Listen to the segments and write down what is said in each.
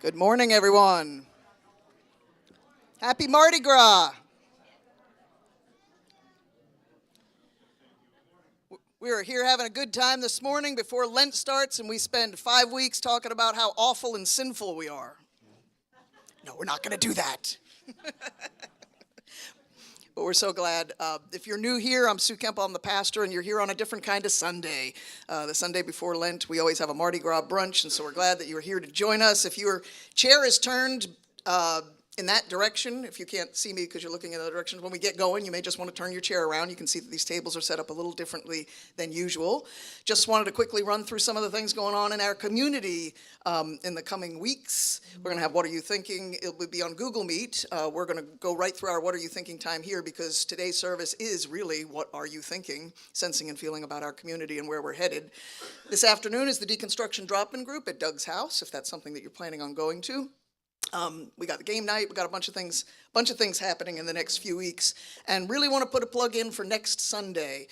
Good morning, everyone. Happy Mardi Gras. We are here having a good time this morning before Lent starts, and we spend 5 weeks talking about how awful and sinful we are. No, we're not going to do that. But we're so glad. If you're new here, I'm Sue Kemp, I'm the pastor, and you're here on a different kind of Sunday. The Sunday before Lent, we always have a Mardi Gras brunch, and so we're glad that you're here to join us. If your chair is turned in that direction, if you can't see me because you're looking in the direction, when we get going, you may just want to turn your chair around. You can see that these tables are set up a little differently than usual. Just wanted to quickly run through some of the things going on in our community in the coming weeks. We're going to have What Are You Thinking? It will be on Google Meet. We're going to go right through our What Are You Thinking time here because today's service is really What Are You Thinking? Sensing and feeling about our community and where we're headed. This afternoon is the Deconstruction Drop-In Group at Doug's house, if that's something that you're planning on going to. We got the game night. We got a bunch of things happening in the next few weeks, and really want to put a plug in for next Sunday.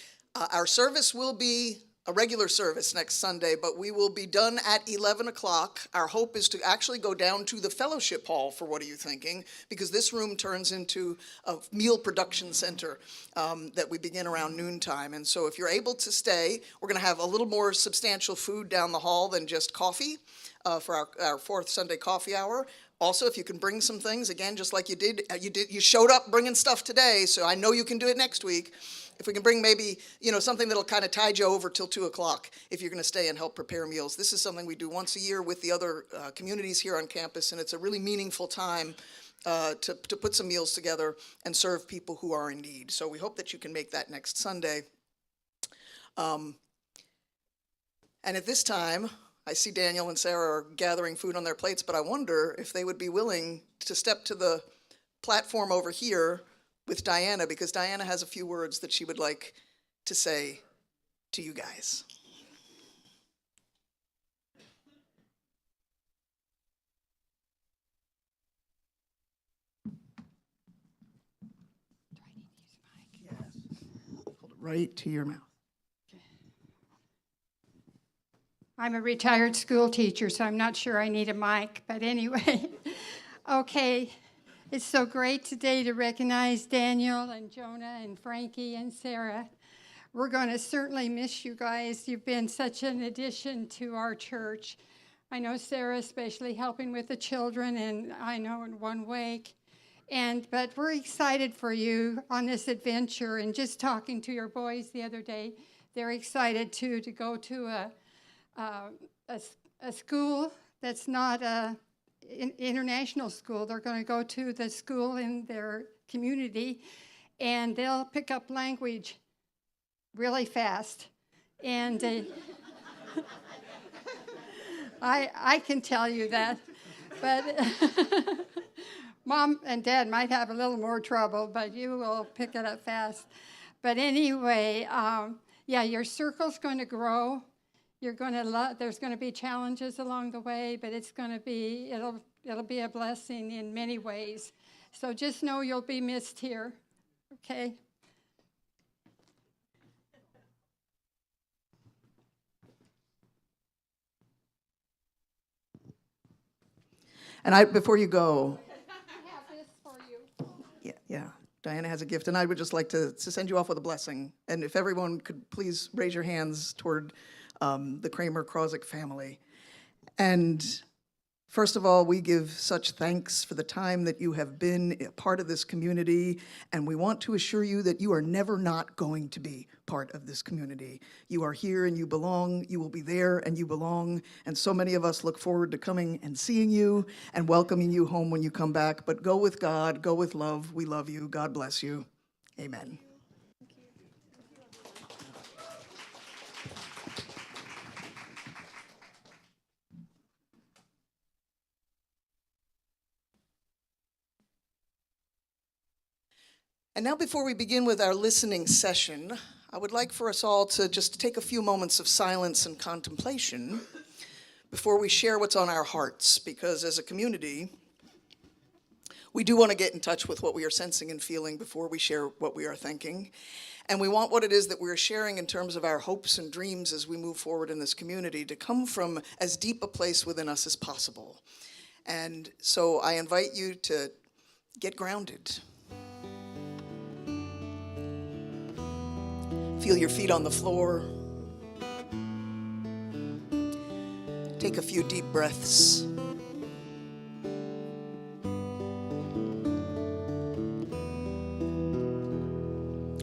Our service will be a regular service next Sunday, but we will be done at 11 o'clock. Our hope is to actually go down to the fellowship hall for What Are You Thinking? Because this room turns into a meal production center that we begin around noontime. And so if you're able to stay, we're going to have a little more substantial food down the hall than just coffee for our fourth Sunday coffee hour. Also, if you can bring some things, again, just like you showed up bringing stuff today, so I know you can do it next week. If we can bring maybe, something that'll kind of tide you over till 2 o'clock if you're going to stay and help prepare meals. This is something we do once a year with the other communities here on campus, and it's a really meaningful time to put some meals together and serve people who are in need. So we hope that you can make that next Sunday. And at this time, I see Daniel and Sarah are gathering food on their plates, but I wonder if they would be willing to step to the platform over here with Diana, because Diana has a few words that she would like to say to you guys. Yes. Hold it right to your mouth. I'm a retired school teacher, so I'm not sure I need a mic, but anyway. Okay, it's so great today to recognize Daniel and Jonah and Frankie and Sarah. We're going to certainly miss you guys. You've been such an addition to our church. I know Sarah especially helping with the children, and I know in one wake. But we're excited for you on this adventure, and just talking to your boys the other day, they're excited too to go to a school that's not an international school. They're going to go to the school in their community, and they'll pick up language really fast. And I can tell you that. But Mom and Dad might have a little more trouble, but you will pick it up fast. But anyway, your circle's going to grow. You're going to there's going to be challenges along the way, but it'll be a blessing in many ways. So just know you'll be missed here. Okay? And before you go, I have this for you. Yeah. Diana has a gift, and I would just like to send you off with a blessing. And if everyone could please raise your hands toward the Kramer-Krozik family. And first of all, we give such thanks for the time that you have been a part of this community, and we want to assure you that you are never not going to be part of this community. You are here and you belong, you will be there and you belong, and so many of us look forward to coming and seeing you and welcoming you home when you come back. But go with God, go with love. We love you. God bless you. Amen. And now, before we begin with our listening session, I would like for us all to just take a few moments of silence and contemplation before we share what's on our hearts, because as a community, we do want to get in touch with what we are sensing and feeling before we share what we are thinking. And we want what it is that we're sharing in terms of our hopes and dreams as we move forward in this community to come from as deep a place within us as possible. And so I invite you to get grounded. Feel your feet on the floor. Take a few deep breaths.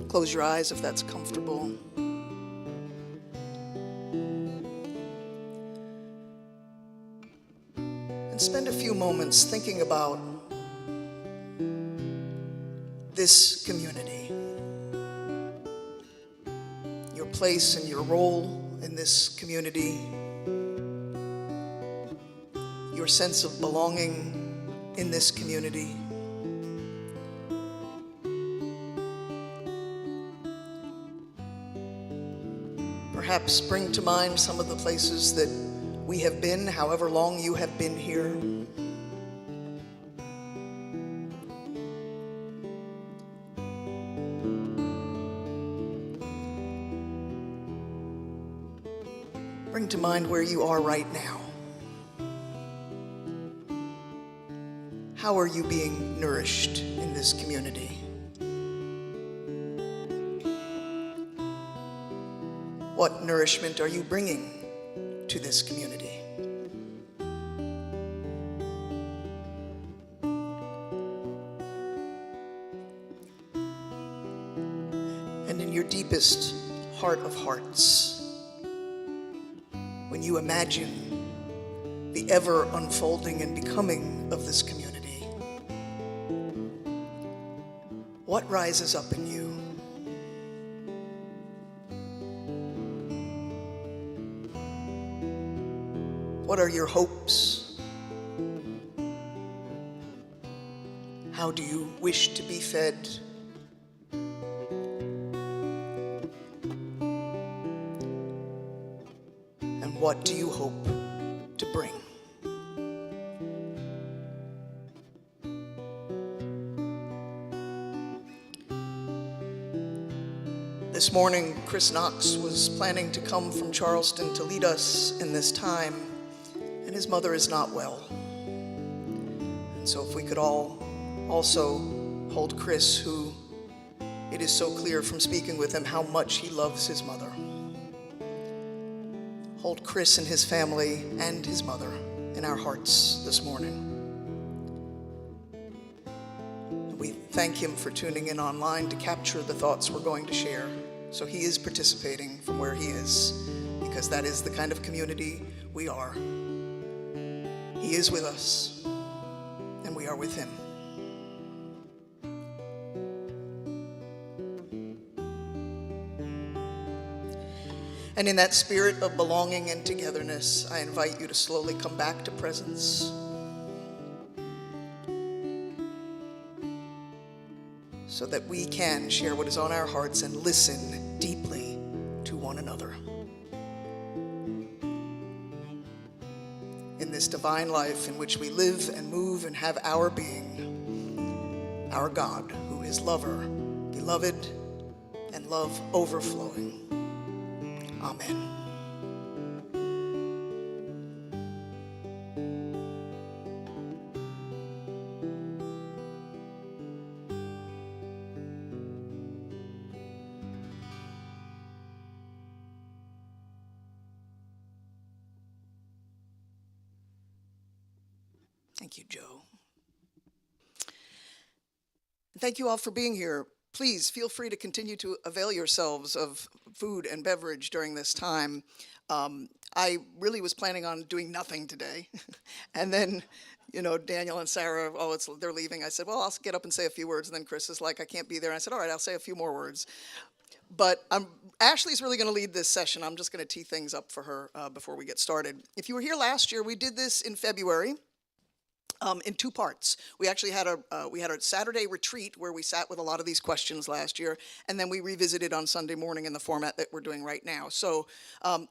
Close your eyes if that's comfortable. And spend a few moments thinking about this community, your place and your role in this community, your sense of belonging in this community. Perhaps bring to mind some of the places that we have been, however long you have been here. Bring to mind where you are right now. How are you being nourished in this community? What nourishment are you bringing to this community? And in your deepest heart of hearts, when you imagine the ever unfolding and becoming of this community, what rises up in you? What are your hopes? How do you wish to be fed? And what do you hope to bring? This morning, Chris Knox was planning to come from Charleston to lead us in this time, and his mother is not well. And so if we could all also hold Chris, who it is so clear from speaking with him how much he loves his mother. Hold Chris and his family and his mother in our hearts this morning. We thank him for tuning in online to capture the thoughts we're going to share. So he is participating from where he is, because that is the kind of community we are. He is with us, and we are with him. And in that spirit of belonging and togetherness, I invite you to slowly come back to presence. So that we can share what is on our hearts and listen deeply to one another. In this divine life in which we live and move and have our being, our God, who is lover, beloved, and love overflowing. Amen. Thank you, Joe. Thank you all for being here. Please feel free to continue to avail yourselves of food and beverage during this time. I really was planning on doing nothing today. And then, Daniel and Sarah, they're leaving. I said, well, I'll get up and say a few words. And then Chris is like, I can't be there. And I said, all right, I'll say a few more words. But Ashley's really going to lead this session. I'm just going to tee things up for her before we get started. If you were here last year, we did this in February. In two parts. We actually had a Saturday retreat where we sat with a lot of these questions last year, and then we revisited on Sunday morning in the format that we're doing right now. So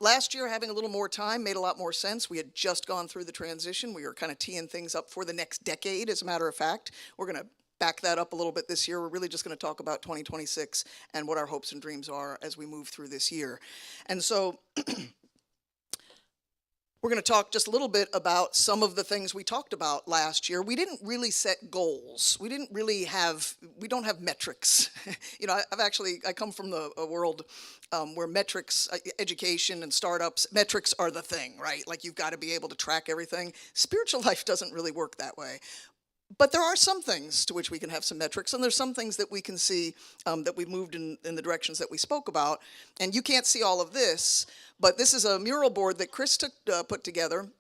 last year, having a little more time made a lot more sense. We had just gone through the transition. We were kind of teeing things up for the next decade, as a matter of fact. We're going to back that up a little bit this year. We're really just going to talk about 2026 and what our hopes and dreams are as we move through this year. And so We're going to talk just a little bit about some of the things we talked about last year. We didn't really set goals. We don't have metrics. I come from a world where metrics, education and startups, metrics are the thing, right? Like you've got to be able to track everything. Spiritual life doesn't really work that way. But there are some things to which we can have some metrics, and there's some things that we can see that we've moved in the directions that we spoke about. And you can't see all of this, but this is a mural board that Chris put together.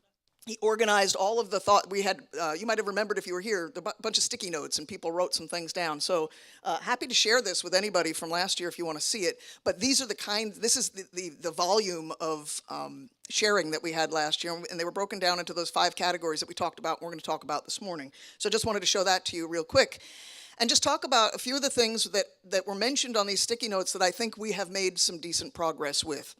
He organized all of the thought we had. You might have remembered if you were here, a bunch of sticky notes, and people wrote some things down. So happy to share this with anybody from last year if you want to see it. But this is the volume of sharing that we had last year, and they were broken down into those 5 categories that we talked about and we're going to talk about this morning. So just wanted to show that to you real quick. And just talk about a few of the things that were mentioned on these sticky notes that I think we have made some decent progress with.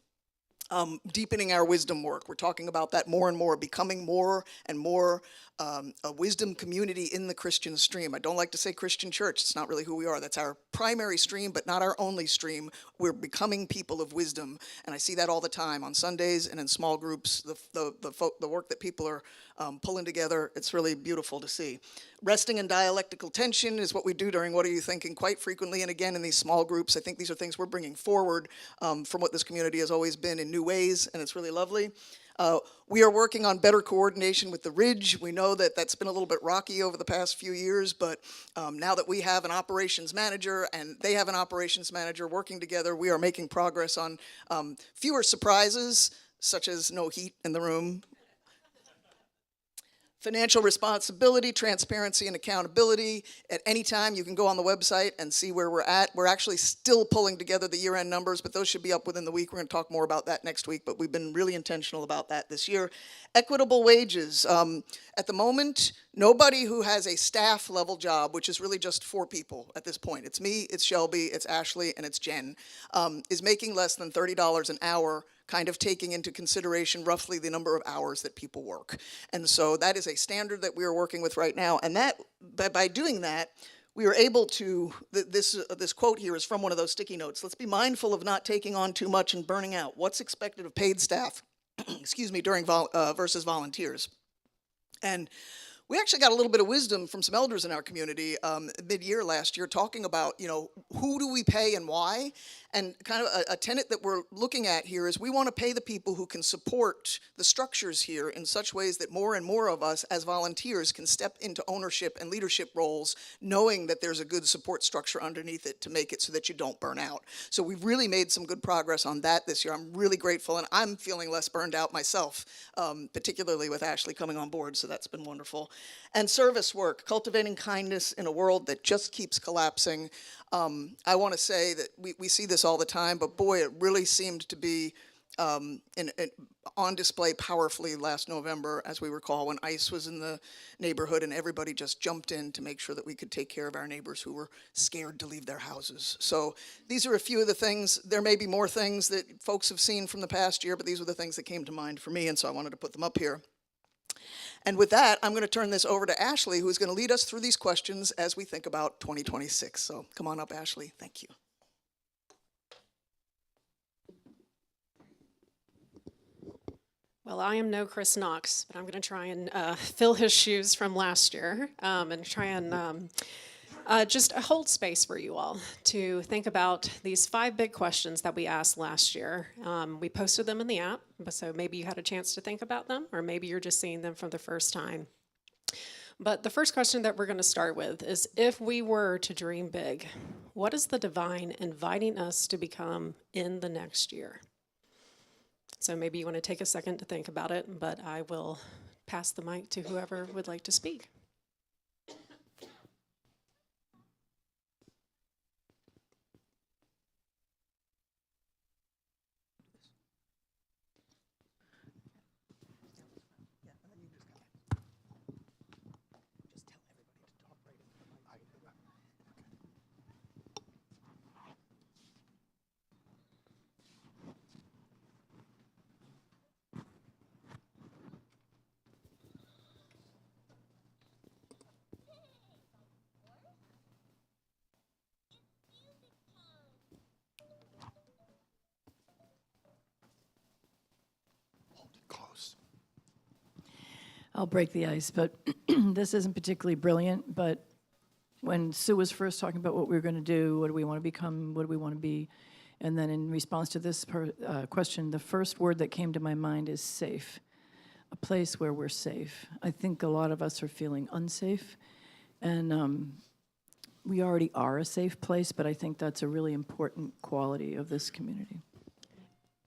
Deepening our wisdom work. We're talking about that more and more, becoming more and more a wisdom community in the Christian stream. I don't like to say Christian church. It's not really who we are. That's our primary stream, but not our only stream. We're becoming people of wisdom, and I see that all the time on Sundays and in small groups. The work that people are pulling together, it's really beautiful to see. Resting in dialectical tension is what we do during What Are You Thinking quite frequently, and again in these small groups. I think these are things we're bringing forward from what this community has always been in new ways, and it's really lovely. We are working on better coordination with the Ridge. We know that that's been a little bit rocky over the past few years, but now that we have an operations manager and they have an operations manager working together, we are making progress on fewer surprises, such as no heat in the room. Financial responsibility, transparency, and accountability. At any time, you can go on the website and see where we're at. We're actually still pulling together the year-end numbers, but those should be up within the week. We're going to talk more about that next week, but we've been really intentional about that this year. Equitable wages. At the moment, nobody who has a staff-level job, which is really just 4 people at this point, it's me, it's Shelby, it's Ashley, and it's Jen, is making less than $30 an hour, kind of taking into consideration roughly the number of hours that people work. And so that is a standard that we are working with right now. And that, by doing that, we are able to, this quote here is from one of those sticky notes. Let's be mindful of not taking on too much and burning out. What's expected of paid staff, during versus volunteers? And we actually got a little bit of wisdom from some elders in our community mid-year last year talking about, who do we pay and why? And kind of a tenet that we're looking at here is we want to pay the people who can support the structures here in such ways that more and more of us as volunteers can step into ownership and leadership roles, knowing that there's a good support structure underneath it to make it so that you don't burn out. So we've really made some good progress on that this year. I'm really grateful, and I'm feeling less burned out myself, particularly with Ashley coming on board, so that's been wonderful. And service work, cultivating kindness in a world that just keeps collapsing. I want to say that we see this all the time, but boy, it really seemed to be on display powerfully last November, as we recall, when ICE was in the neighborhood and everybody just jumped in to make sure that we could take care of our neighbors who were scared to leave their houses. So these are a few of the things. There may be more things that folks have seen from the past year, but these were the things that came to mind for me, and so I wanted to put them up here. And with that, I'm going to turn this over to Ashley, who's going to lead us through these questions as we think about 2026. So come on up, Ashley. Thank you. Well, I am no Chris Knox, but I'm going to try and fill his shoes from last year and try and just hold space for you all to think about these 5 big questions that we asked last year. We posted them in the app, so maybe you had a chance to think about them, or maybe you're just seeing them for the first time. But the first question that we're going to start with is, if we were to dream big, what is the divine inviting us to become in the next year? So maybe you want to take a second to think about it, but I will pass the mic to whoever would like to speak. I'll break the ice, but this isn't particularly brilliant, but when Sue was first talking about what we were going to do, what do we want to become, what do we want to be, and then in response to this question, the first word that came to my mind is safe, a place where we're safe. I think a lot of us are feeling unsafe, and we already are a safe place, but I think that's a really important quality of this community.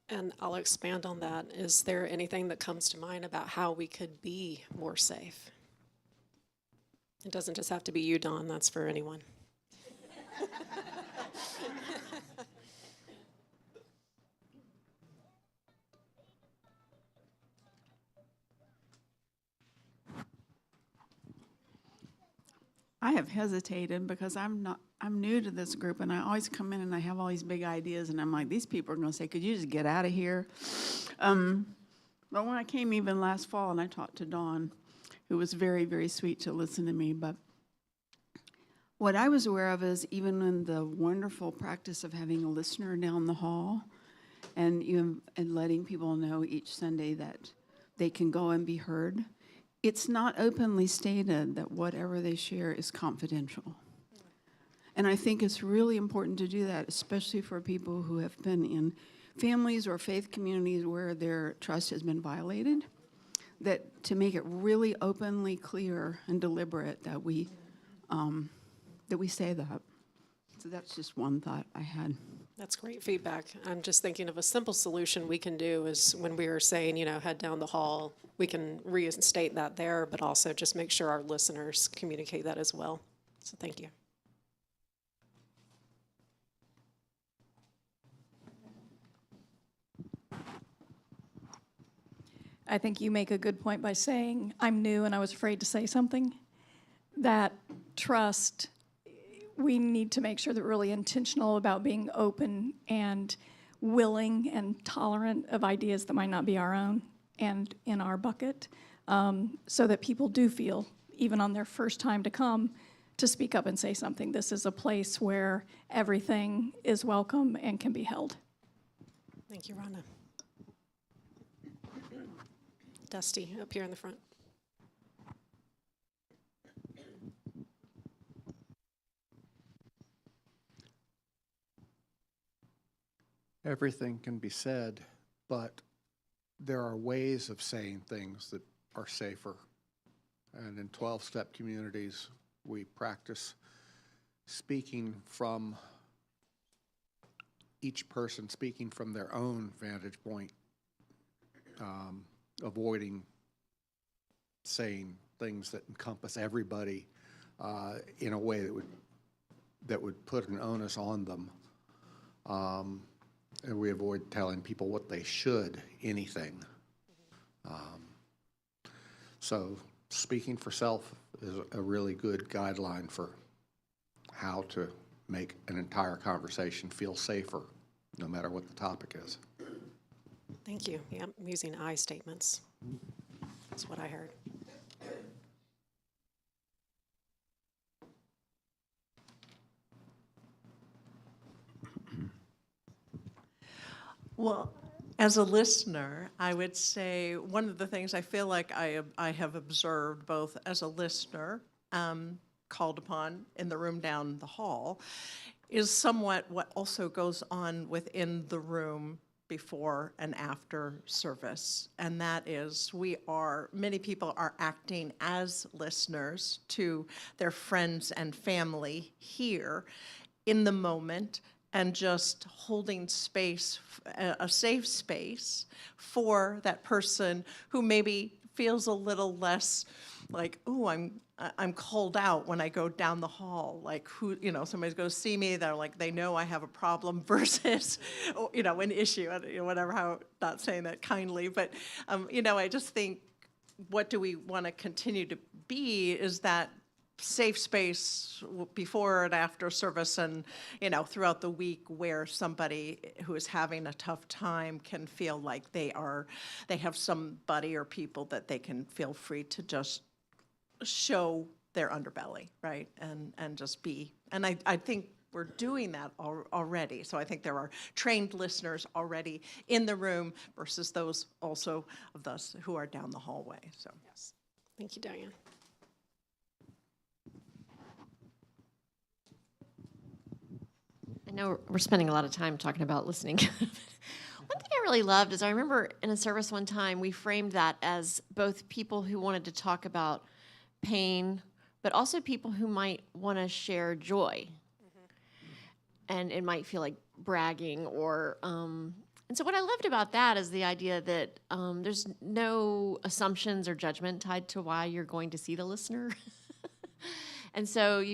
And I'll expand on that. Is there anything that comes to mind about how we could be more safe? It doesn't just have to be you, Dawn. That's for anyone. I have hesitated because I'm new to this group, and I always come in and I have all these big ideas, and I'm like, these people are going to say, could you just get out of here? But when I came even last fall and I talked to Dawn, who was very, very sweet to listen to me, but what I was aware of is even in the wonderful practice of having a listener down the hall and letting people know each Sunday that they can go and be heard, it's not openly stated that whatever they share is confidential. And I think it's really important to do that, especially for people who have been in families or faith communities where their trust has been violated, that to make it really openly clear and deliberate that we say that. So that's just one thought I had. That's great feedback. I'm just thinking of a simple solution we can do is when we were saying, head down the hall, we can reinstate that there, but also just make sure our listeners communicate that as well. So thank you. I think you make a good point by saying, I'm new and I was afraid to say something. That trust, we need to make sure that we're really intentional about being open and willing and tolerant of ideas that might not be our own and in our bucket, so that people do feel, even on their first time to come, to speak up and say something. This is a place where everything is welcome and can be held. Thank you, Rhonda. Dusty, up here in the front. Everything can be said, but there are ways of saying things that are safer. And in 12-step communities, we practice speaking from each person, speaking from their own vantage point, avoiding saying things that encompass everybody in a way that would put an onus on them. And we avoid telling people what they should, anything. So speaking for self is a really good guideline for how to make an entire conversation feel safer, no matter what the topic is. Thank you. Yeah, I'm using I statements. That's what I heard. Well, as a listener, I would say one of the things I feel like I have observed both as a listener, called upon in the room down the hall, is somewhat what also goes on within the room before and after service. And that is many people are acting as listeners to their friends and family here in the moment, and just holding space, a safe space for that person who maybe feels a little less like, oh, I'm called out when I go down the hall. Like somebody's going to see me, they're like, they know I have a problem versus, an issue, whatever, not saying that kindly, but, I just think what do we want to continue to be is that safe space before and after service and, throughout the week where somebody who is having a tough time can feel like they have somebody or people that they can feel free to just show their underbelly, right? And just be. And I think we're doing that already. So I think there are trained listeners already in the room versus those also of us who are down the hallway. So yes. Thank you, Diane. I know we're spending a lot of time talking about listening. One thing I really loved is I remember in a service one time, we framed that as both people who wanted to talk about pain, but also people who might want to share joy. And it might feel like bragging or. And so what I loved about that is the idea that there's no assumptions or judgment tied to why you're going to see the listener. And so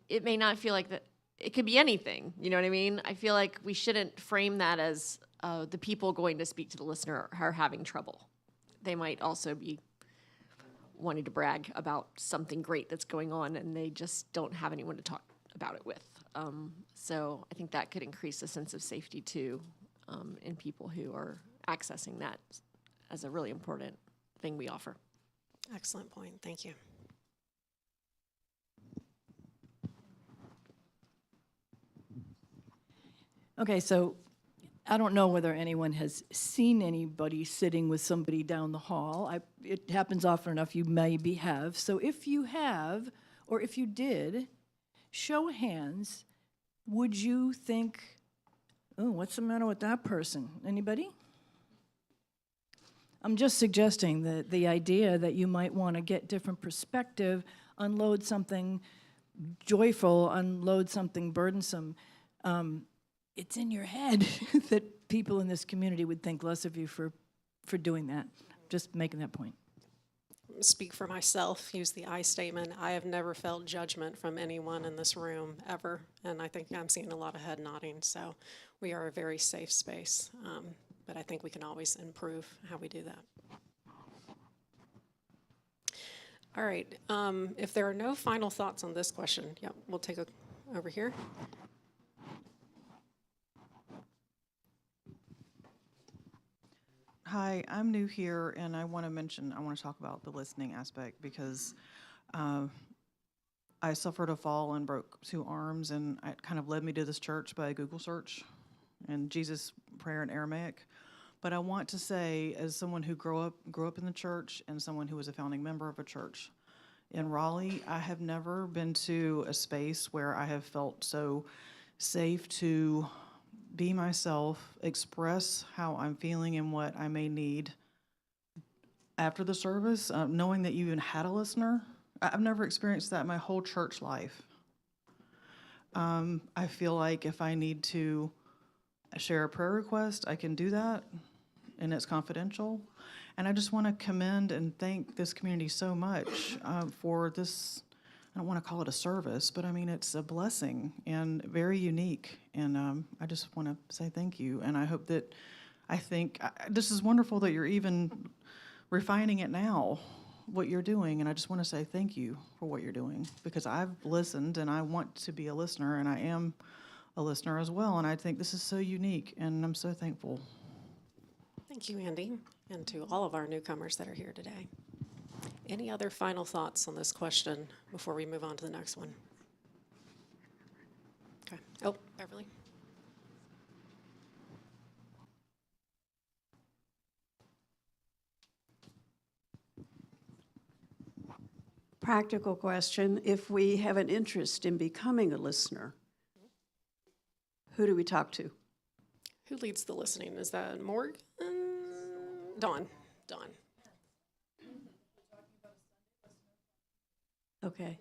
it may not feel like that. It could be anything, you know what I mean? I feel like we shouldn't frame that as the people going to speak to the listener are having trouble. They might also be wanting to brag about something great that's going on, and they just don't have anyone to talk about it with. So I think that could increase a sense of safety too in people who are accessing that as a really important thing we offer. Excellent point. Thank you. Okay, so I don't know whether anyone has seen anybody sitting with somebody down the hall. It happens often enough, you maybe have. So if you have, or if you did, show of hands, would you think, oh, what's the matter with that person? Anybody? I'm just suggesting that the idea that you might want to get different perspective, unload something joyful, unload something burdensome. It's in your head that people in this community would think less of you for doing that. Just making that point. Speak for myself, use the I statement. I have never felt judgment from anyone in this room ever, and I think I'm seeing a lot of head nodding, so we are a very safe space, but I think we can always improve how we do that. All right, if there are no final thoughts on this question, yeah, we'll take a over here. Hi, I'm new here, and I want to talk about the listening aspect because I suffered a fall and broke 2 arms, and it kind of led me to this church by a Google search and Jesus prayer in Aramaic. But I want to say, as someone who grew up in the church and someone who was a founding member of a church in Raleigh, I have never been to a space where I have felt so safe to be myself, express how I'm feeling and what I may need after the service, knowing that you even had a listener. I've never experienced that in my whole church life. I feel like if I need to share a prayer request, I can do that, and it's confidential. And I just want to commend and thank this community so much for this. I don't want to call it a service, but I mean, it's a blessing and very unique. And I just want to say thank you. And I hope that, this is wonderful that you're even refining it now, what you're doing. And I just want to say thank you for what you're doing, because I've listened and I want to be a listener, and I am a listener as well. And I think this is so unique, and I'm so thankful. Thank you, Andy, and to all of our newcomers that are here today. Any other final thoughts on this question before we move on to the next one? Okay. Oh, Beverly. Practical question. If we have an interest in becoming a listener, who do we talk to? Who leads the listening? Is that Morgan? Dawn. Okay.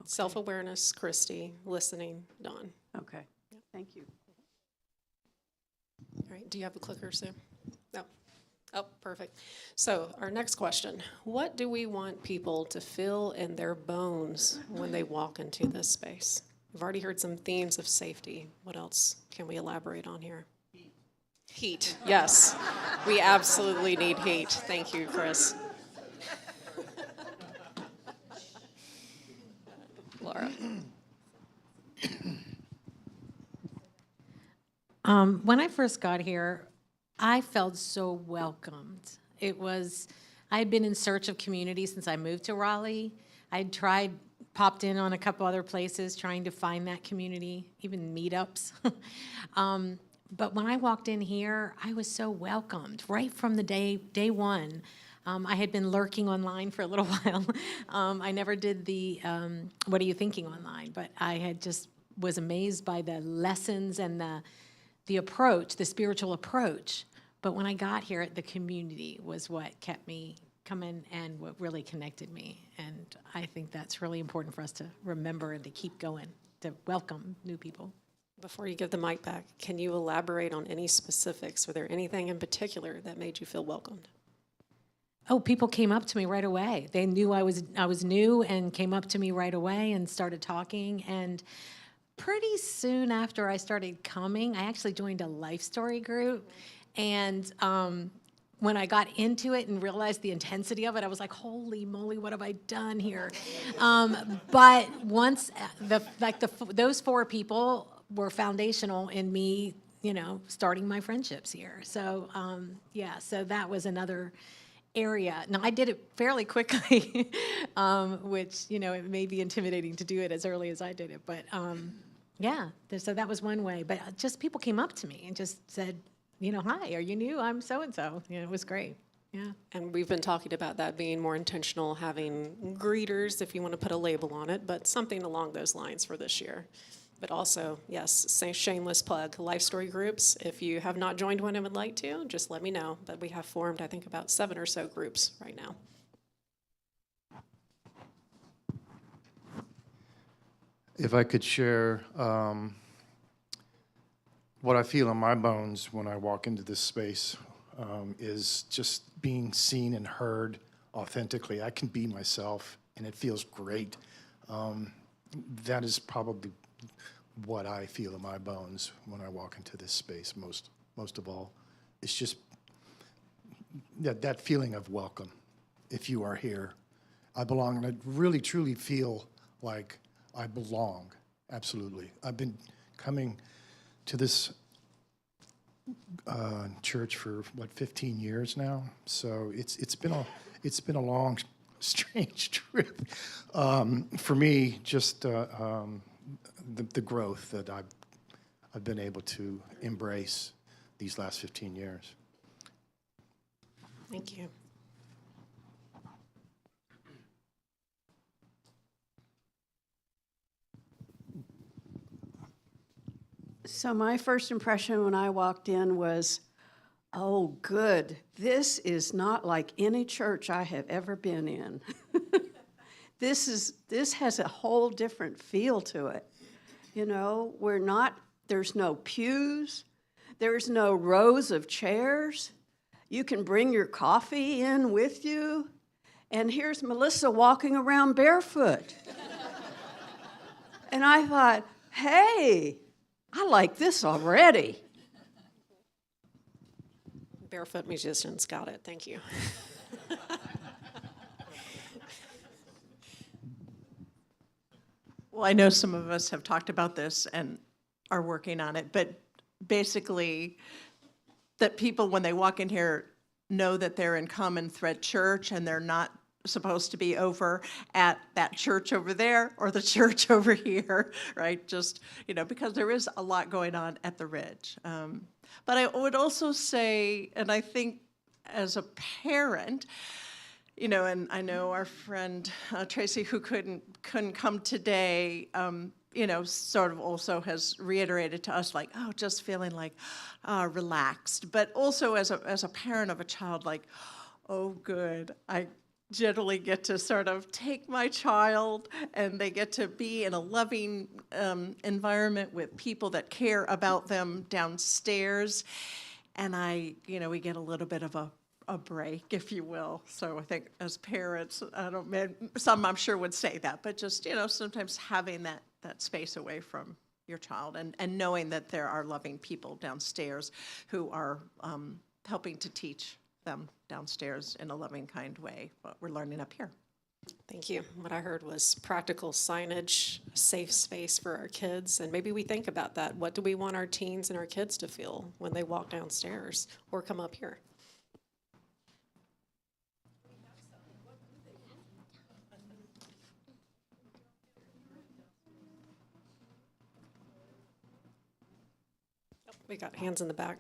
Self-awareness, Christy. Listening, Dawn. Okay. Thank you. All right. Do you have a clicker, Sue? No. Oh, perfect. So our next question. What do we want people to feel in their bones when they walk into this space? We've already heard some themes of safety. What else can we elaborate on here? Heat. Yes. We absolutely need heat. Thank you, Chris. Laura. When I first got here, I felt so welcomed. I'd been in search of community since I moved to Raleigh. I'd tried popped in on a couple other places trying to find that community, even meetups. But when I walked in here, I was so welcomed right from the day one. I had been lurking online for a little while. I never did the "What are you thinking?" online, but I had just was amazed by the lessons and the approach, the spiritual approach. But when I got here, the community was what kept me coming and what really connected me. And I think that's really important for us to remember and to keep going, to welcome new people. Before you give the mic back, can you elaborate on any specifics? Were there anything in particular that made you feel welcomed? Oh, people came up to me right away. They knew I was new and came up to me right away and started talking. And pretty soon after I started coming, I actually joined a life story group. And when I got into it and realized the intensity of it, I was like, holy moly, what have I done here? But once those 4 people were foundational in me, starting my friendships here. So so that was another area. Now I did it fairly quickly, which, it may be intimidating to do it as early as I did it, but so that was one way. But just people came up to me and just said, hi, are you new? I'm so-and-so. It was great. Yeah. And we've been talking about that being more intentional, having greeters, if you want to put a label on it, but something along those lines for this year. But also, yes, say shameless plug, life story groups. If you have not joined one and would like to, just let me know. But we have formed, I think, about 7 or so groups right now. If I could share what I feel in my bones when I walk into this space is just being seen and heard authentically. I can be myself, and it feels great. That is probably what I feel in my bones when I walk into this space most of all. It's just that feeling of welcome. If you are here, I belong, and I really truly feel like I belong. Absolutely. I've been coming to this church for 15 years now. So it's been a long, strange trip for me. Just the growth that I've been able to embrace these last 15 years. Thank you. So my first impression when I walked in was, oh, good. This is not like any church I have ever been in. This has a whole different feel to it. There's no pews, there's no rows of chairs. You can bring your coffee in with you. And here's Melissa walking around barefoot. And I thought, hey, I like this already. Barefoot musicians, got it. Thank you. Well, I know some of us have talked about this and are working on it, but basically that people, when they walk in here, know that they're in Common Thread Church and they're not supposed to be over at that church over there or the church over here, right? Just, because there is a lot going on at the Ridge. But I would also say, and I think as a parent, and I know our friend Tracy, who couldn't come today, sort of also has reiterated to us, like, oh, just feeling like relaxed. But also as a parent of a child, like, oh, good, I generally get to sort of take my child and they get to be in a loving environment with people that care about them downstairs. And we get a little bit of a break, if you will. So I think as parents, some I'm sure would say that, but just, sometimes having that space away from your child and knowing that there are loving people downstairs who are helping to teach them downstairs in a loving, kind way, what we're learning up here. Thank you. What I heard was practical signage, a safe space for our kids, and maybe we think about that. What do we want our teens and our kids to feel when they walk downstairs or come up here? We got hands in the back.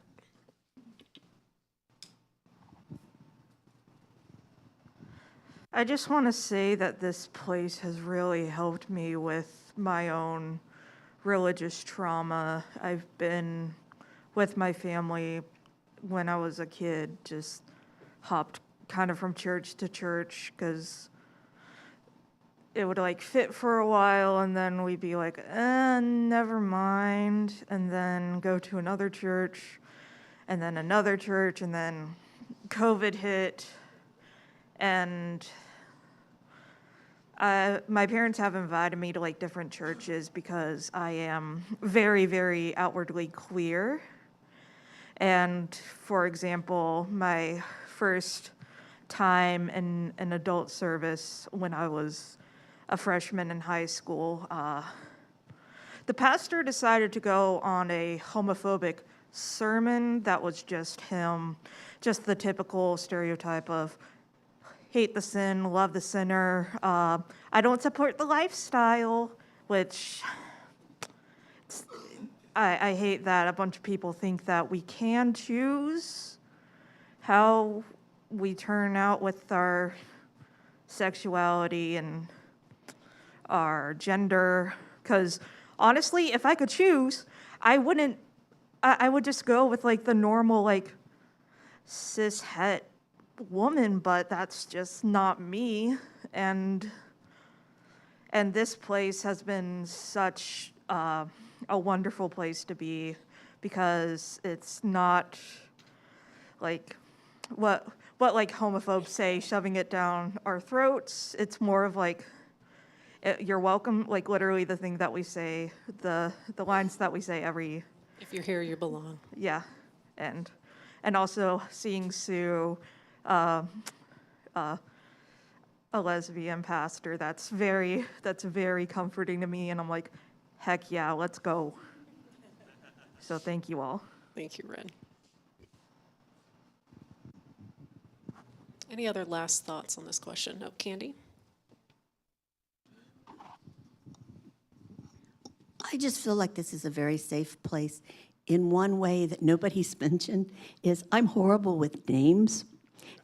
I just want to say that this place has really helped me with my own religious trauma. I've been with my family when I was a kid, just hopped kind of from church to church because it would like fit for a while and then we'd be like, never mind, and then go to another church and then another church, and then COVID hit, and my parents have invited me to like different churches because I am very, very outwardly queer. And for example, my first time in an adult service when I was a freshman in high school, the pastor decided to go on a homophobic sermon that was just him, just the typical stereotype of hate the sin, love the sinner. I don't support the lifestyle, which I hate that a bunch of people think that we can choose how we turn out with our sexuality and our gender. Because honestly, if I could choose, I would just go with like the normal like cis het woman, but that's just not me. And this place has been such a wonderful place to be, because it's not like what like homophobes say, shoving it down our throats. It's more of like, you're welcome, like literally the thing that we say, the lines that we say every. If you're here, you belong. Yeah, and also seeing Sue, a lesbian pastor, that's very comforting to me, and I'm like, heck yeah, let's go. So thank you all. Thank you, Ren. Any other last thoughts on this question? No, Candy? I just feel like this is a very safe place. In one way that nobody's mentioned is I'm horrible with names,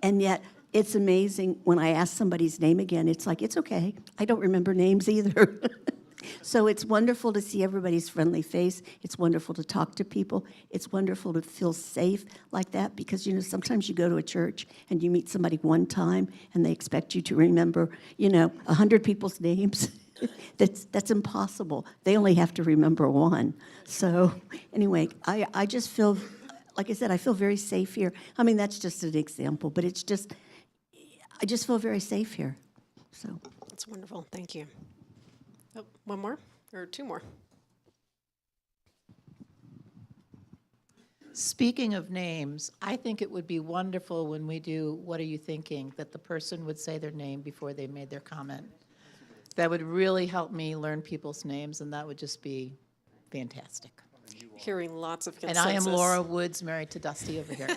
and yet it's amazing when I ask somebody's name again, it's like, it's okay. I don't remember names either. So it's wonderful to see everybody's friendly face. It's wonderful to talk to people. It's wonderful to feel safe like that, because, you know, sometimes you go to a church and you meet somebody one time and they expect you to remember, 100 people's names. That's impossible. They only have to remember one. So anyway, I just feel, like I said, I feel very safe here. I mean, that's just an example, but it's just, I just feel very safe here. So That's wonderful. Thank you. Oh, one more or two more? Speaking of names, I think it would be wonderful when we do What Are You Thinking, that the person would say their name before they made their comment. That would really help me learn people's names, and that would just be fantastic. Hearing lots of And consensus. I am Laura Woods, married to Dusty over here.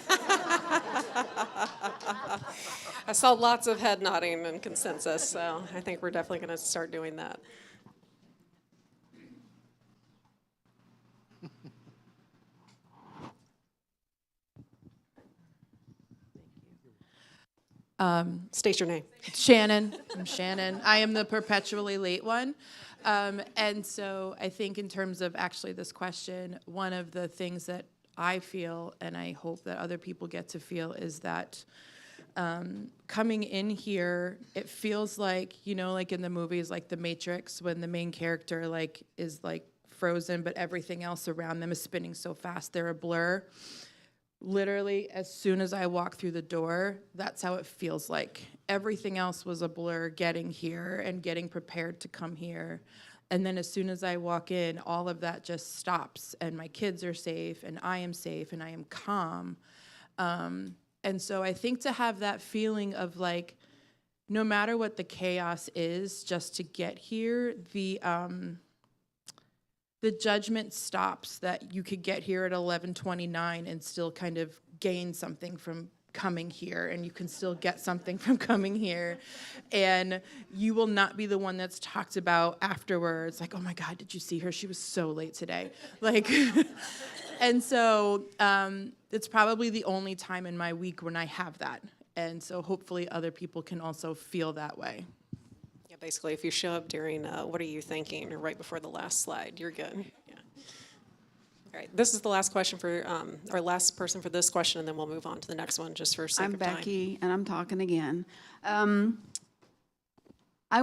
I saw lots of head nodding and consensus, so I think we're definitely going to start doing that. State your name. Shannon. I'm Shannon. I am the perpetually late one. And so I think in terms of actually this question, one of the things that I feel, and I hope that other people get to feel, is that coming in here, it feels like, like in the movies like The Matrix, when the main character is frozen, but everything else around them is spinning so fast, they're a blur. Literally, as soon as I walk through the door, that's how it feels like. Everything else was a blur getting here and getting prepared to come here. And then as soon as I walk in, all of that just stops, and my kids are safe, and I am safe, and I am calm. And so I think to have that feeling of no matter what the chaos is, just to get here, the judgment stops, that you could get here at 11:29 and still kind of gain something from coming here, and you can still get something from coming here. And you will not be the one that's talked about afterwards, like, oh my God, did you see her? She was so late today. Like, and so it's probably the only time in my week when I have that. And so hopefully other people can also feel that way. Yeah, basically, if you show up during what are you thinking, or right before the last slide, you're good. Yeah. All right, this is the last question for, or last person for this question, and then we'll move on to the next one, just for sake I'm of time. Becky, and I'm talking again. I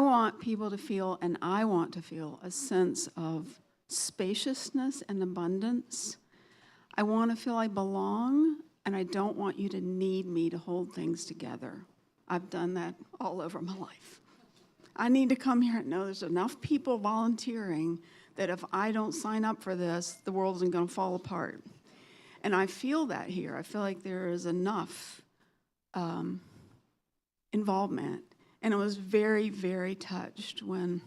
want people to feel, and I want to feel, a sense of spaciousness and abundance. I want to feel I belong, and I don't want you to need me to hold things together. I've done that all over my life. I need to come here and know there's enough people volunteering that if I don't sign up for this, the world isn't going to fall apart. And I feel that here. I feel like there is enough involvement. And I was very, very touched when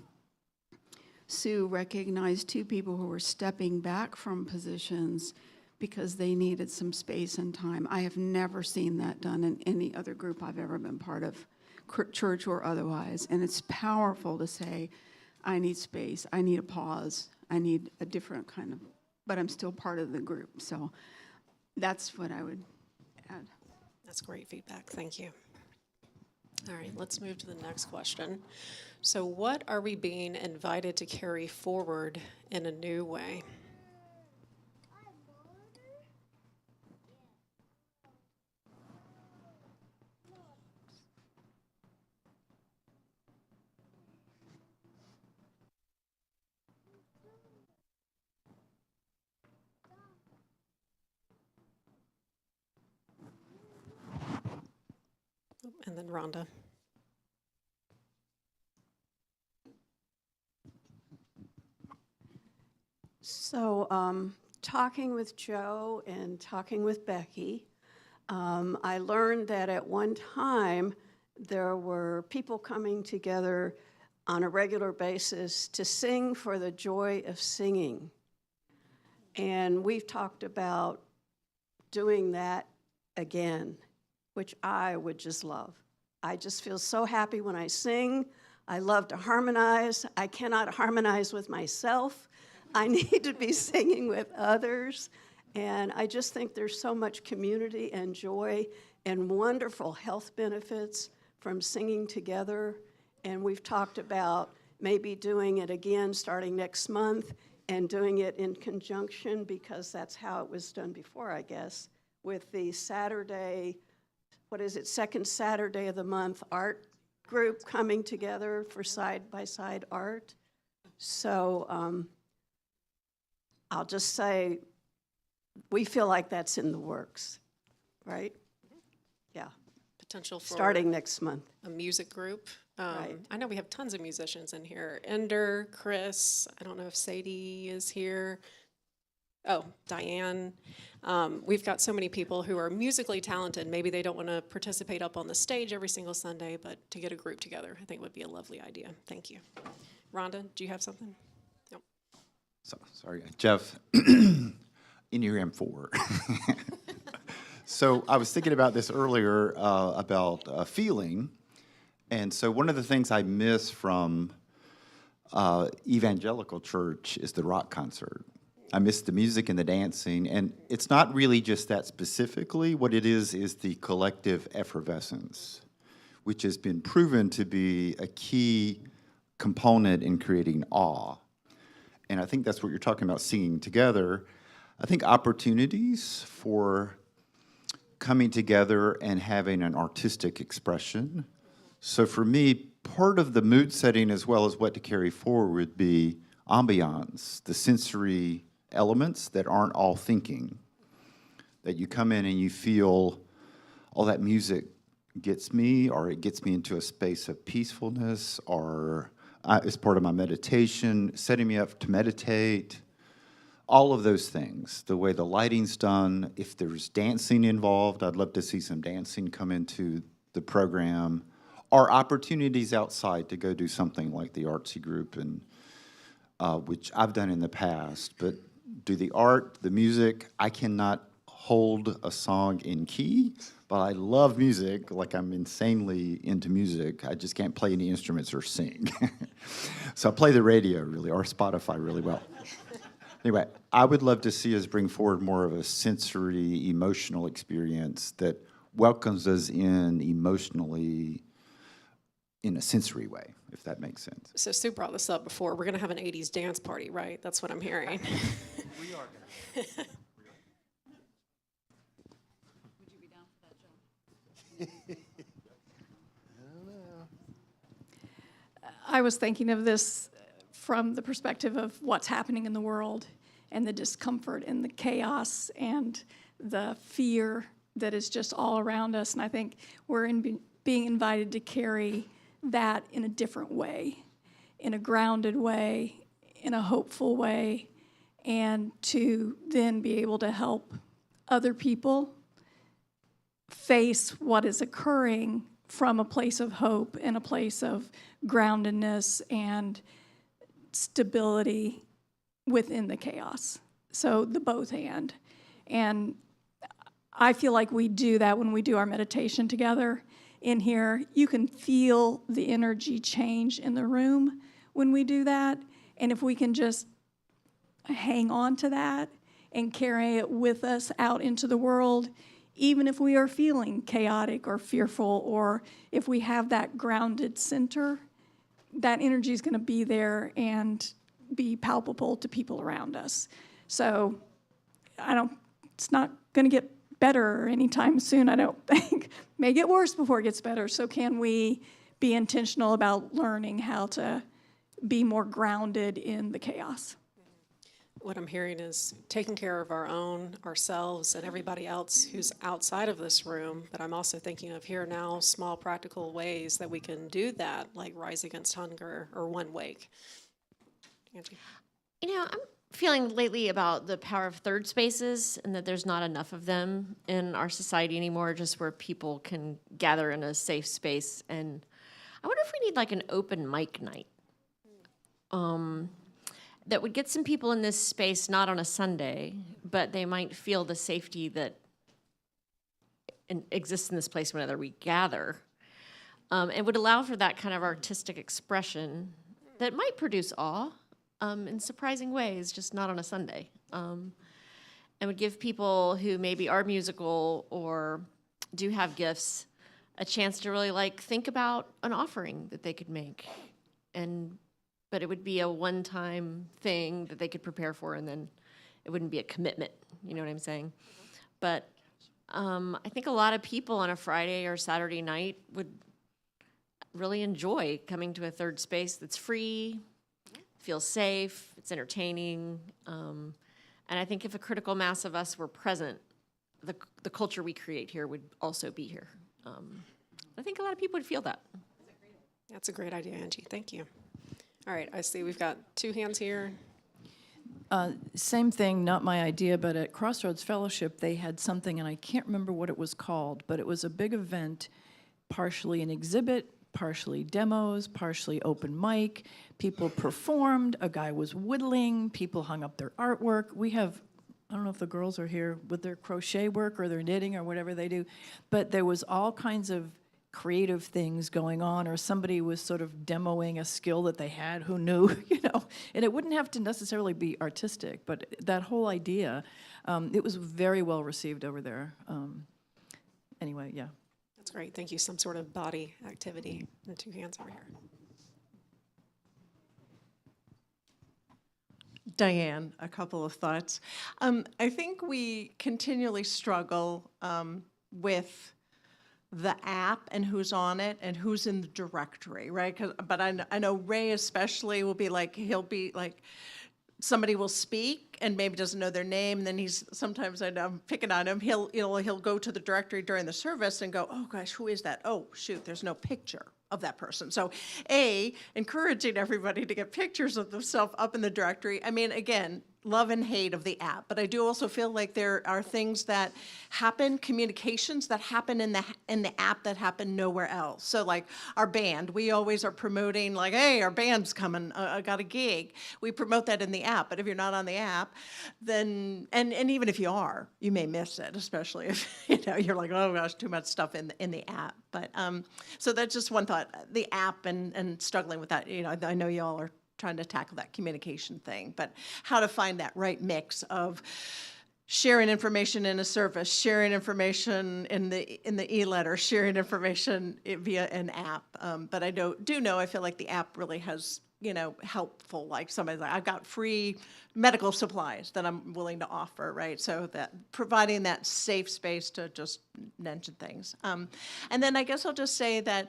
Sue recognized two people who were stepping back from positions because they needed some space and time. I have never seen that done in any other group I've ever been part of, church or otherwise. And it's powerful to say, I need space, I need a pause, I need a different kind of, but I'm still part of the group. So that's what I would add. That's great feedback. Thank you. All right, let's move to the next question. So what are we being invited to carry forward in a new way? And then Rhonda. So, talking with Joe and talking with Becky, I learned that at one time there were people coming together on a regular basis to sing for the joy of singing. And we've talked about doing that again, which I would just love. I just feel so happy when I sing. I love to harmonize. I cannot harmonize with myself. I need to be singing with others. And I just think there's so much community and joy and wonderful health benefits from singing together. And we've talked about maybe doing it again starting next month and doing it in conjunction, because that's how it was done before, I guess, with the Saturday, what is it, second Saturday of the month art group coming together for side-by-side art. So I'll just say, we feel like that's in the works, right? Yeah. Potential for starting next month. A music group. Right. I know we have tons of musicians in here. Ender, Chris, I don't know if Sadie is here. Oh, Diane. We've got so many people who are musically talented. Maybe they don't want to participate up on the stage every single Sunday, but to get a group together, I think would be a lovely idea. Thank you. Rhonda, do you have something? No. Sorry, Jeff, in your M4. So I was thinking about this earlier about feeling. And so one of the things I miss from evangelical church is the rock concert. I miss the music and the dancing. And it's not really just that specifically. What it is the collective effervescence, which has been proven to be a key component in creating awe. And I think that's what you're talking about, singing together. I think opportunities for coming together and having an artistic expression. So for me, part of the mood setting as well as what to carry forward would be ambiance, the sensory elements that aren't all thinking. That you come in and you feel, oh, that music gets me, or it gets me into a space of peacefulness, or as part of my meditation, setting me up to meditate. All of those things, the way the lighting's done, if there's dancing involved, I'd love to see some dancing come into the program, or opportunities outside to go do something like the artsy group, and which I've done in the past. But do the art, the music, I cannot hold a song in key, but I love music. Like, I'm insanely into music. I just can't play any instruments or sing. So I play the radio really, or Spotify really well. Anyway, I would love to see us bring forward more of a sensory, emotional experience that welcomes us in emotionally in a sensory way, if that makes sense. So Sue brought this up before. We're going to have an 80s dance party, right? That's what I'm hearing. We are going to. I was thinking of this from the perspective of what's happening in the world and the discomfort and the chaos and the fear that is just all around us. And I think we're being invited to carry that in a different way, in a grounded way, in a hopeful way, and to then be able to help other people face what is occurring from a place of hope and a place of groundedness and stability within the chaos. So the both and I feel like we do that when we do our meditation together in here. You can feel the energy change in the room when we do that. And if we can just hang on to that and carry it with us out into the world, even if we are feeling chaotic or fearful, or if we have that grounded center, that energy is going to be there and be palpable to people around us. So it's not going to get better anytime soon, I don't think. May get worse before it gets better. So can we be intentional about learning how to be more grounded in the chaos? What I'm hearing is taking care of ourselves, and everybody else who's outside of this room. But I'm also thinking of here now small practical ways that we can do that, like Rise Against Hunger or One Wake. Angie? I'm feeling lately about the power of third spaces and that there's not enough of them in our society anymore, just where people can gather in a safe space. And I wonder if we need like an open mic night. That would get some people in this space, not on a Sunday, but they might feel the safety that exists in this place whenever we gather. It would allow for that kind of artistic expression that might produce awe in surprising ways, just not on a Sunday. And would give people who maybe are musical or do have gifts a chance to really think about an offering that they could make. But it would be a one-time thing that they could prepare for, and then it wouldn't be a commitment. You know what I'm saying? But I think a lot of people on a Friday or Saturday night would really enjoy coming to a third space that's free, feels safe, it's entertaining. And I think if a critical mass of us were present, the culture we create here would also be here. I think a lot of people would feel that. That's a great idea, Angie. Thank you. All right, I see we've got two hands here. Same thing, not my idea, but at Crossroads Fellowship, they had something, and I can't remember what it was called, but it was a big event, partially an exhibit, partially demos, partially open mic. People performed, a guy was whittling, people hung up their artwork. We have, I don't know if the girls are here with their crochet work or their knitting or whatever they do, but there was all kinds of creative things going on, or somebody was sort of demoing a skill that they had, who knew, and it wouldn't have to necessarily be artistic, but that whole idea, it was very well received over there. Anyway, yeah. That's great. Thank you. Some sort of body activity. The two hands over here. Diane, a couple of thoughts. I think we continually struggle with the app and who's on it and who's in the directory, right? But I know Ray especially will be he'll be somebody will speak and maybe doesn't know their name, and then sometimes I'm picking on him, he'll go to the directory during the service and go, oh gosh, who is that? Oh shoot, there's no picture of that person. So encouraging everybody to get pictures of themselves up in the directory. I mean, again, love and hate of the app, but I do also feel like there are things that happen, communications that happen in the app that happen nowhere else. So like our band, we always are promoting like, hey, our band's coming, I got a gig. We promote that in the app, but if you're not on the app, then and even if you are, you may miss it, especially if you're like, oh gosh, too much stuff in the app. But so that's just one thought, the app and struggling with that. I know y'all are trying to tackle that communication thing, but how to find that right mix of sharing information in a service, sharing information in the e-letter, sharing information via an app. But I do know I feel like the app really has helpful. Like somebody's like, I've got free medical supplies that I'm willing to offer, right? So that providing that safe space to just mention things. And then I guess I'll just say that.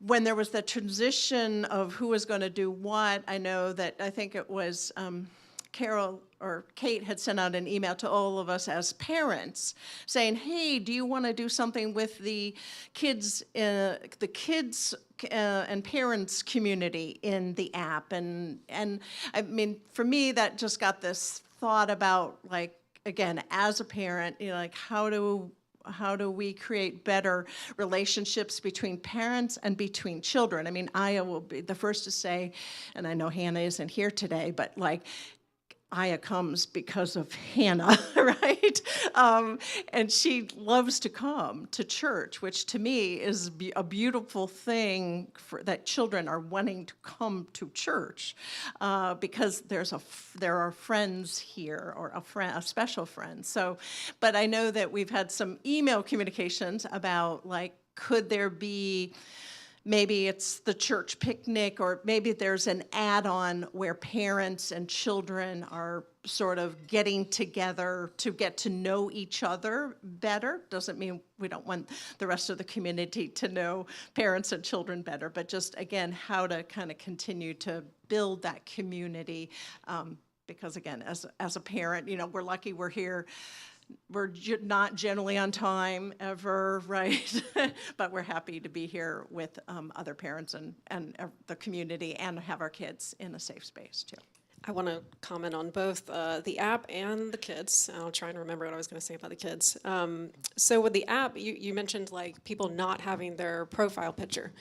When there was the transition of who was going to do what, I think it was Carol or Kate had sent out an email to all of us as parents saying, hey, do you want to do something with the kids and parents community in the app? And I mean, for me, that just got this thought about, like, again, as a parent, like how do we create better relationships between parents and between children? I mean, Aya will be the first to say, and I know Hannah isn't here today, but like, Aya comes because of Hannah, right? And she loves to come to church, which to me is a beautiful thing that children are wanting to come to church because there are friends here, or a special friend. So, but I know that we've had some email communications about, like, could there be, maybe it's the church picnic, or maybe there's an add-on where parents and children are sort of getting together to get to know each other better. Doesn't mean we don't want the rest of the community to know parents and children better, but just, again, how to kind of continue to build that community. Because, again, as a parent, we're lucky we're here. We're not generally on time ever, right? But we're happy to be here with other parents and the community, and have our kids in a safe space too. I want to comment on both the app and the kids. I'll try and remember what I was going to say about the kids. So with the app, you mentioned like people not having their profile picture.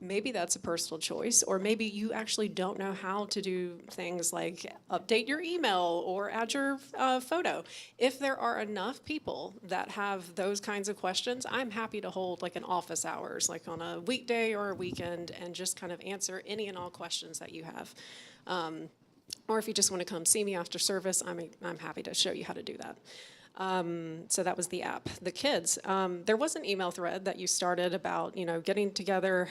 Maybe that's a personal choice, or maybe you actually don't know how to do things like update your email or add your photo. If there are enough people that have those kinds of questions, I'm happy to hold like an office hours, like on a weekday or a weekend, and just kind of answer any and all questions that you have. Or if you just want to come see me after service, I'm happy to show you how to do that. So that was the app. The kids, there was an email thread that you started about, getting together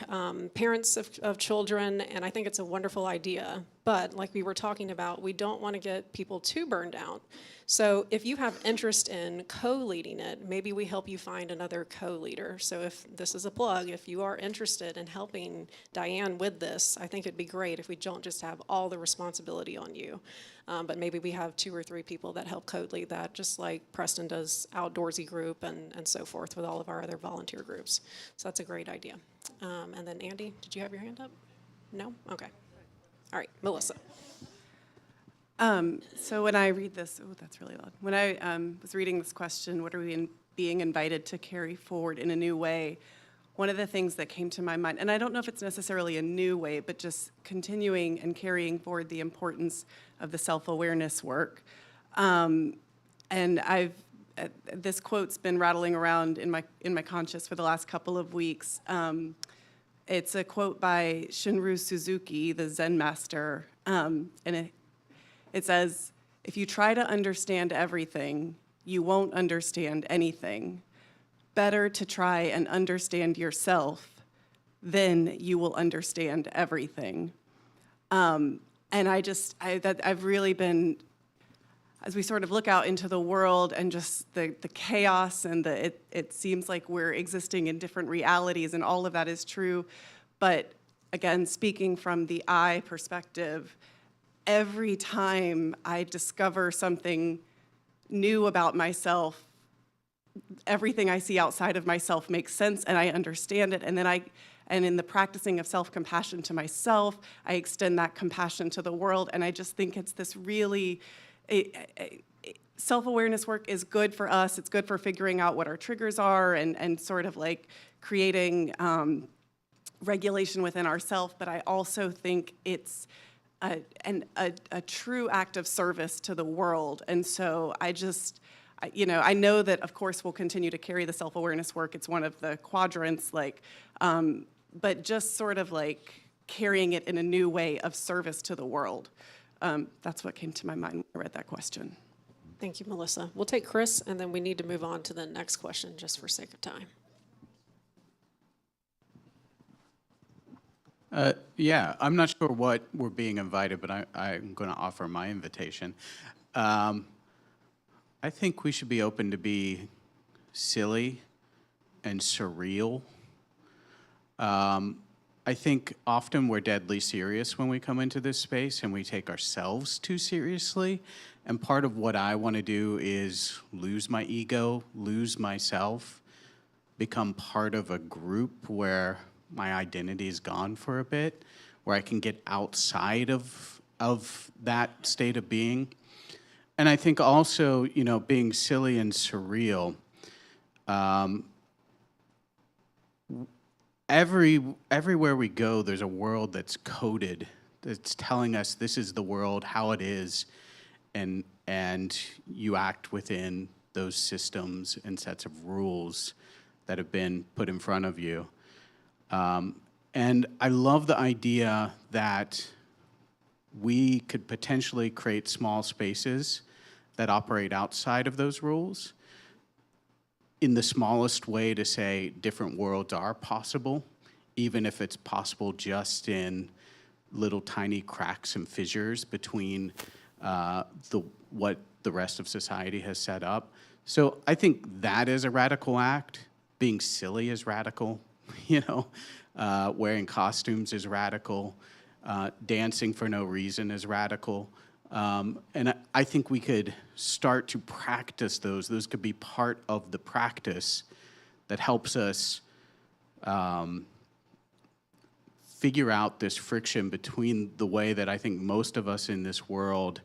parents of children, and I think it's a wonderful idea. But like we were talking about, we don't want to get people too burned out. So if you have interest in co-leading it, maybe we help you find another co-leader. So if this is a plug, if you are interested in helping Diane with this, I think it'd be great if we don't just have all the responsibility on you. But maybe we have 2 or 3 people that help co-lead that, just like Preston does outdoorsy group and so forth with all of our other volunteer groups. So that's a great idea. And then Andy, did you have your hand up? No? Okay. All right, Melissa. So when I read this, oh, that's really loud. When I was reading this question, what are we being invited to carry forward in a new way? One of the things that came to my mind, and I don't know if it's necessarily a new way, but just continuing and carrying forward the importance of the self-awareness work. And this quote's been rattling around in my conscious for the last couple of weeks. It's a quote by Shunryu Suzuki, the Zen master, and it says, "If you try to understand everything, you won't understand anything. Better to try and understand yourself, then you will understand everything." And I've really been, as we sort of look out into the world and just the chaos and it seems like we're existing in different realities, and all of that is true. But again, speaking from the I perspective, every time I discover something new about myself, everything I see outside of myself makes sense and I understand it, and then And in the practicing of self-compassion to myself, I extend that compassion to the world. And I just think it's this really, self-awareness work is good for us. It's good for figuring out what our triggers are and sort of like creating regulation within ourselves. But I also think it's a true act of service to the world. And so I know that, of course, we'll continue to carry the self-awareness work. It's one of the quadrants, but just sort of like carrying it in a new way of service to the world. That's what came to my mind when I read that question. Thank you, Melissa. We'll take Chris, and then we need to move on to the next question just for sake of time. Yeah, I'm not sure what we're being invited, but I'm going to offer my invitation. I think we should be open to be silly and surreal. I think often we're deadly serious when we come into this space and we take ourselves too seriously. And part of what I want to do is lose my ego, lose myself, become part of a group where my identity is gone for a bit, where I can get outside of that state of being. And I think also, being silly and surreal, everywhere we go, there's a world that's coded, that's telling us this is the world, how it is, and you act within those systems and sets of rules that have been put in front of you. And I love the idea that we could potentially create small spaces that operate outside of those rules in the smallest way to say different worlds are possible, even if it's possible just in little tiny cracks and fissures between what the rest of society has set up. So I think that is a radical act. Being silly is radical, wearing costumes is radical. Dancing for no reason is radical. And I think we could start to practice those. Those could be part of the practice that helps us figure out this friction between the way that I think most of us in this world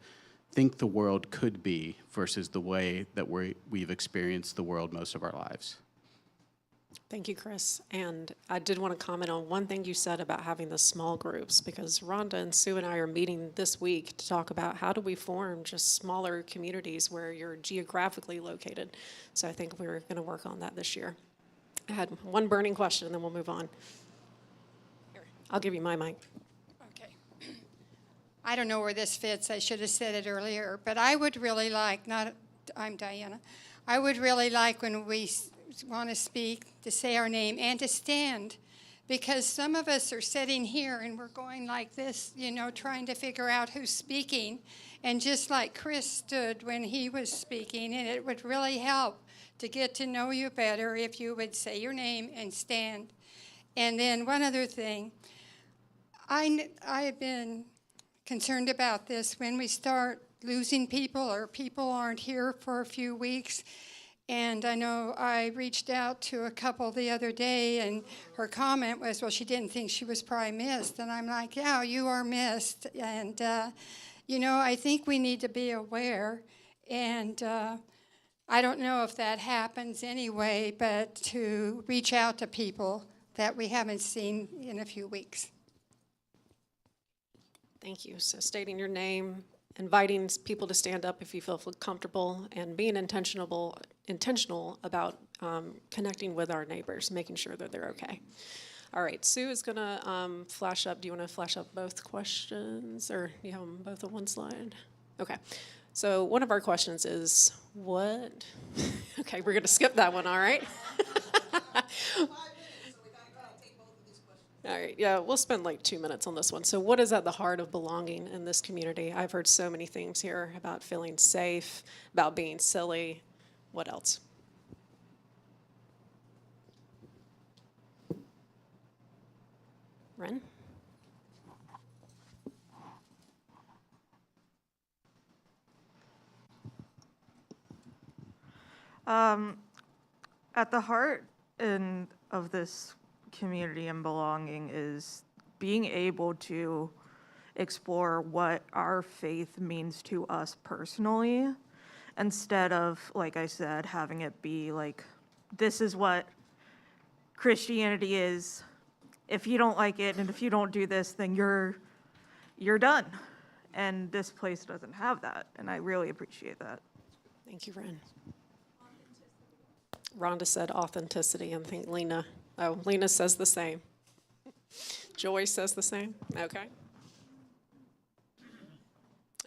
think the world could be versus the way that we've experienced the world most of our lives. Thank you, Chris. And I did want to comment on one thing you said about having the small groups, because Rhonda and Sue and I are meeting this week to talk about how do we form just smaller communities where you're geographically located. So I think we're going to work on that this year. I had one burning question, and then we'll move on. Here, I'll give you my mic. Okay. I don't know where this fits. I should have said it earlier, but I would really like, I'm Diana. I would really like when we want to speak to say our name and to stand, because some of us are sitting here and we're going like this, trying to figure out who's speaking. And just like Chris stood when he was speaking, and it would really help to get to know you better if you would say your name and stand. And then one other thing, I have been concerned about this when we start losing people or people aren't here for a few weeks. And I know I reached out to a couple the other day, and her comment was, well, she didn't think she was probably missed. And I'm like, yeah, you are missed. And, I think we need to be aware. And I don't know if that happens anyway, but to reach out to people that we haven't seen in a few weeks. Thank you. So stating your name, inviting people to stand up if you feel comfortable, and being intentional about connecting with our neighbors, making sure that they're okay. All right, Sue is going to flash up. Do you want to flash up both questions, or you have them both on one slide? Okay. So one of our questions is, what? Okay, we're going to skip that one, all right? All right, yeah, we'll spend like 2 minutes on this one. So what is at the heart of belonging in this community? I've heard so many things here about feeling safe, about being silly. What else? Ren? At the heart of this community and belonging is being able to explore what our faith means to us personally, instead of, like I said, having it be like, this is what Christianity is. If you don't like it and if you don't do this, then you're done. And this place doesn't have that, and I really appreciate that. Thank you, Ren. Rhonda said authenticity, and I think Lena says the same. Joy says the same. Okay.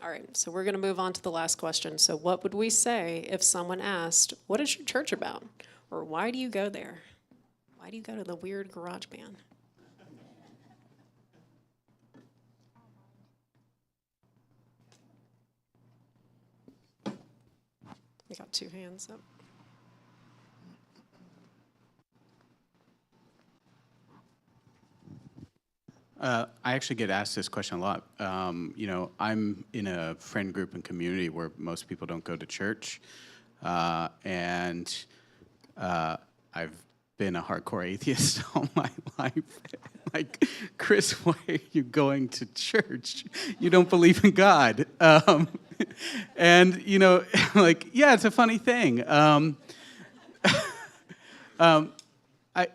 All right, so we're going to move on to the last question. So what would we say if someone asked, what is your church about? Or why do you go there? Why do you go to the weird garage band? We got 2 hands up. I actually get asked this question a lot. I'm in a friend group and community where most people don't go to church. And I've been a hardcore atheist all my life. Like, Chris, why are you going to church? You don't believe in God. And, yeah, it's a funny thing.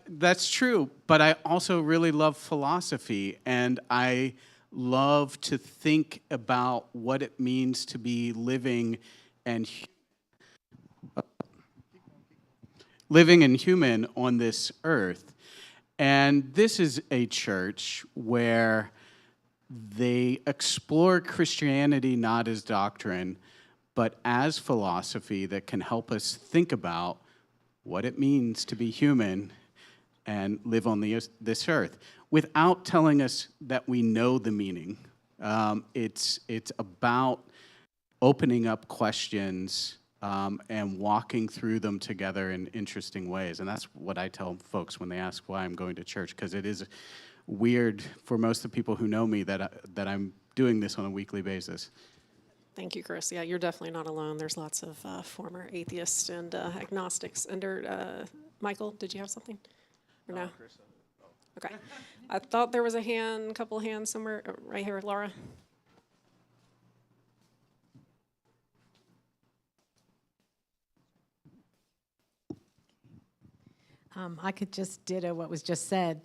That's true, but I also really love philosophy, and I love to think about what it means to be living and human on this earth. And this is a church where they explore Christianity not as doctrine, but as philosophy that can help us think about what it means to be human and live on this earth without telling us that we know the meaning. It's about opening up questions and walking through them together in interesting ways. And that's what I tell folks when they ask why I'm going to church, because it is weird for most of the people who know me that I'm doing this on a weekly basis. Thank you, Chris. Yeah, you're definitely not alone. There's lots of former atheists and agnostics. And Michael, did you have something? Or no? Okay. I thought there was a couple of hands somewhere. Right here, Laura. I could just ditto what was just said.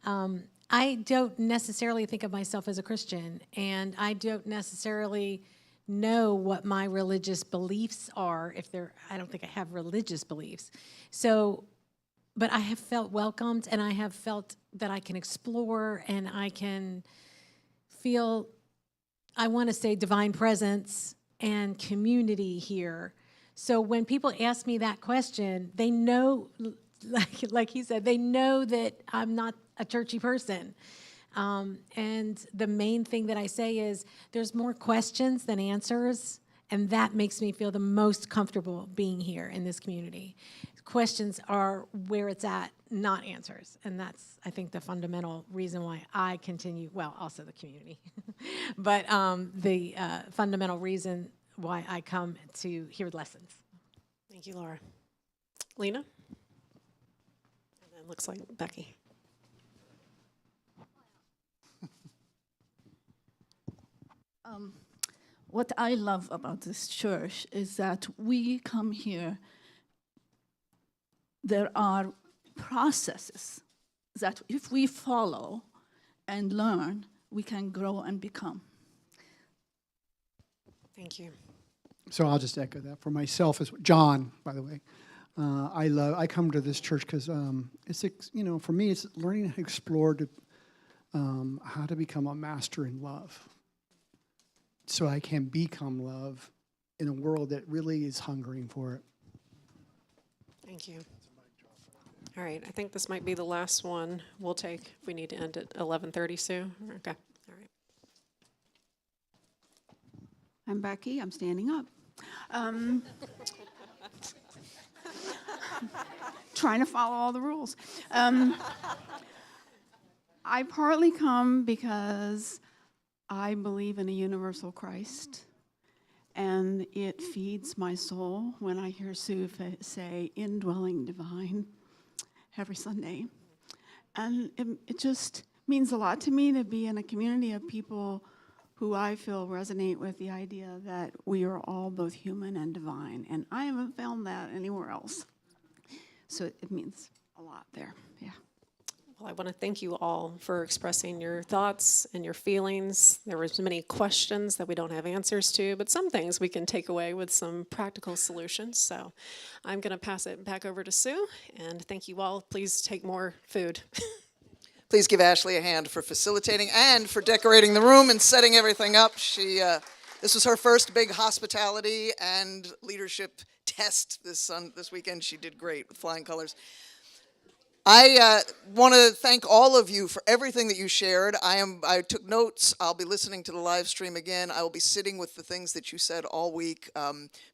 I don't necessarily think of myself as a Christian, and I don't necessarily know what my religious beliefs are. I don't think I have religious beliefs. But I have felt welcomed, and I have felt that I can explore, and I can feel, I want to say, divine presence and community here. So when people ask me that question, they know, like he said, they know that I'm not a churchy person. And the main thing that I say is there's more questions than answers, and that makes me feel the most comfortable being here in this community. Questions are where it's at, not answers. And that's, I think, the fundamental reason why I continue, well, also the community, but the fundamental reason why I come to hear lessons. Thank you, Laura. Lena? And then looks like Becky. What I love about this church is that we come here. There are processes that if we follow and learn, we can grow and become. Thank you. So I'll just echo that for myself as John, by the way. I come to this church because it's, for me, it's learning to explore how to become a master in love, so I can become love in a world that really is hungering for it. Thank you. All right, I think this might be the last one we'll take. We need to end at 11:30, Sue. Okay, all right. I'm Becky, I'm standing up. Trying to follow all the rules. I partly come because I believe in a universal Christ, and it feeds my soul when I hear Sue say indwelling divine every Sunday. And it just means a lot to me to be in a community of people who I feel resonate with the idea that we are all both human and divine. And I haven't found that anywhere else. So it means a lot there, yeah. Well, I want to thank you all for expressing your thoughts and your feelings. There were many questions that we don't have answers to, but some things we can take away with some practical solutions. So I'm going to pass it back over to Sue, and thank you all. Please take more food. Please give Ashley a hand for facilitating and for decorating the room and setting everything up. This was her first big hospitality and leadership test this weekend. She did great with flying colors. I want to thank all of you for everything that you shared. I took notes. I'll be listening to the live stream again. I will be sitting with the things that you said all week.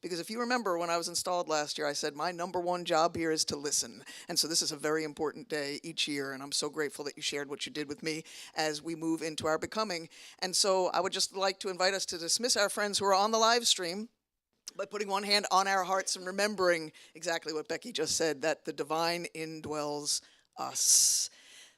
Because if you remember when I was installed last year, I said my number one job here is to listen. And so this is a very important day each year. And I'm so grateful that you shared what you did with me as we move into our becoming. And so I would just like to invite us to dismiss our friends who are on the live stream by putting one hand on our hearts and remembering exactly what Becky just said, that the divine indwells us.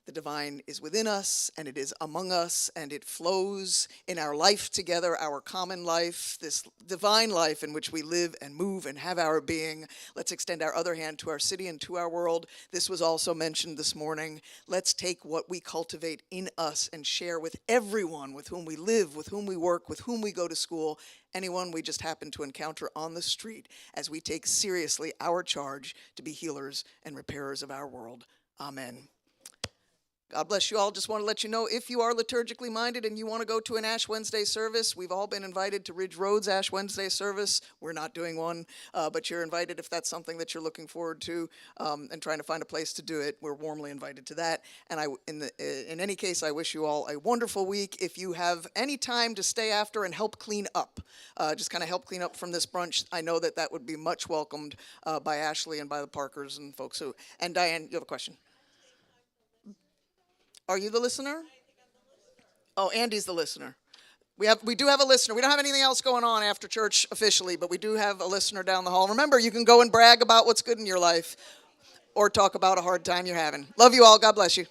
The divine is within us, and it is among us, and it flows in our life together, our common life, this divine life in which we live and move and have our being. Let's extend our other hand to our city and to our world. This was also mentioned this morning. Let's take what we cultivate in us and share with everyone with whom we live, with whom we work, with whom we go to school, anyone we just happen to encounter on the street, as we take seriously our charge to be healers and repairers of our world. Amen. God bless you all. Just want to let you know, if you are liturgically minded and you want to go to an Ash Wednesday service, we've all been invited to Ridge Road's Ash Wednesday service. We're not doing one, but you're invited if that's something that you're looking forward to and trying to find a place to do it. We're warmly invited to that. And in any case, I wish you all a wonderful week. If you have any time to stay after and help clean up, just kind of help clean up from this brunch, I know that would be much welcomed by Ashley and by the Parkers and folks who. And Diane, you have a question? Are you the listener? Oh, Andy's the listener. We do have a listener. We don't have anything else going on after church officially, but we do have a listener down the hall. Remember, you can go and brag about what's good in your life or talk about a hard time you're having. Love you all. God bless you.